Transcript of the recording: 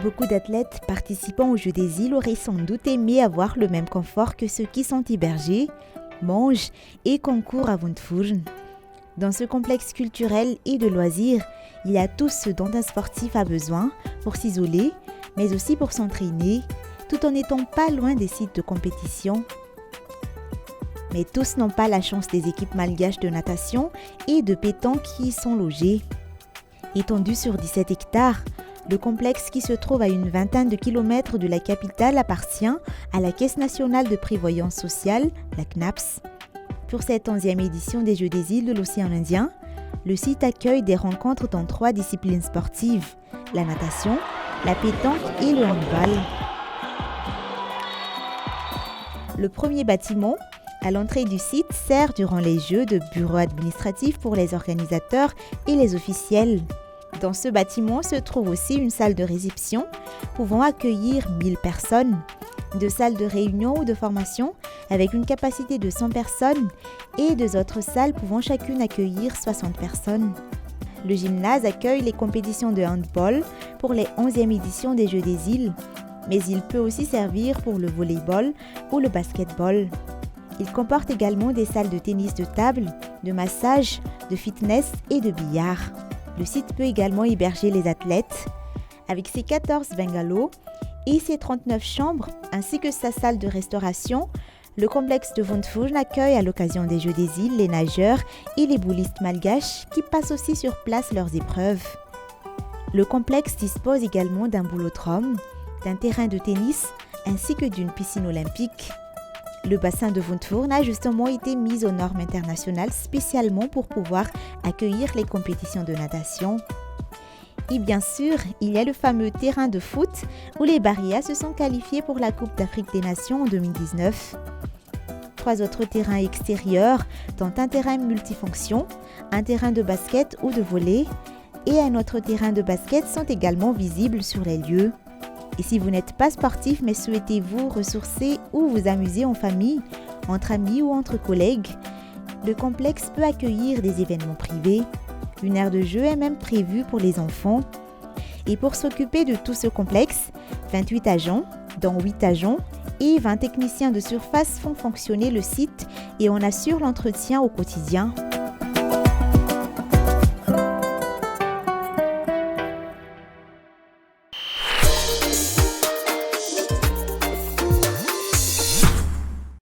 Beaucoup d'athlètes participant aux Jeux des îles auraient sans doute aimé avoir le même confort que ceux qui sont hébergés, mangent et concourent à Wundfurnn. Dans ce complexe culturel et de loisirs, il y a tout ce dont un sportif a besoin pour s'isoler, mais aussi pour s'entraîner, tout en n'étant pas loin des sites de compétition. Mais tous n'ont pas la chance des équipes malgaches de natation et de pétanque qui y sont logées. Étendu sur 17 hectares, le complexe qui se trouve à une vingtaine de kilomètres de la capitale appartient à la Caisse nationale de prévoyance sociale, la CNAPS. Pour cette 11e édition des Jeux des îles de l'océan Indien, le site accueille des rencontres dans 3 disciplines sportives, la natation, la pétanque et le handball. Le premier bâtiment, à l'entrée du site, sert durant les Jeux de bureau administratif pour les organisateurs et les officiels. Dans ce bâtiment se trouve aussi une salle de réception pouvant accueillir 1000 personnes, 2 salles de réunion ou de formation avec une capacité de 100 personnes et 2 autres salles pouvant chacune accueillir 60 personnes. Le gymnase accueille les compétitions de handball pour les 11e éditions des Jeux des îles, mais il peut aussi servir pour le volleyball ou le basketball. Il comporte également des salles de tennis de table, de massage, de fitness et de billard. Le site peut également héberger les athlètes. Avec ses 14 bungalows et ses 39 chambres, ainsi que sa salle de restauration, le complexe de Wundfurnn accueille à l'occasion des Jeux des îles les nageurs et les boulistes malgaches qui passent aussi sur place leurs épreuves. Le complexe dispose également d'un boulodrome, d'un terrain de tennis ainsi que d'une piscine olympique. Le bassin de Wundfurnn a justement été mis aux normes internationales spécialement pour pouvoir accueillir les compétitions de natation. Et bien sûr, il y a le fameux terrain de foot où les Barrias se sont qualifiés pour la Coupe d'Afrique des Nations en 2019. 3 autres terrains extérieurs, dont un terrain multifonction, un terrain de basket ou de volley et un autre terrain de basket sont également visibles sur les lieux. Et si vous n'êtes pas sportif mais souhaitez vous ressourcer ou vous amuser en famille, entre amis ou entre collègues, le complexe peut accueillir des événements privés. Une aire de jeu est même prévue pour les enfants. Et pour s'occuper de tout ce complexe, 28 agents, dont 8 agents et 20 techniciens de surface font fonctionner le site et en assurent l'entretien au quotidien.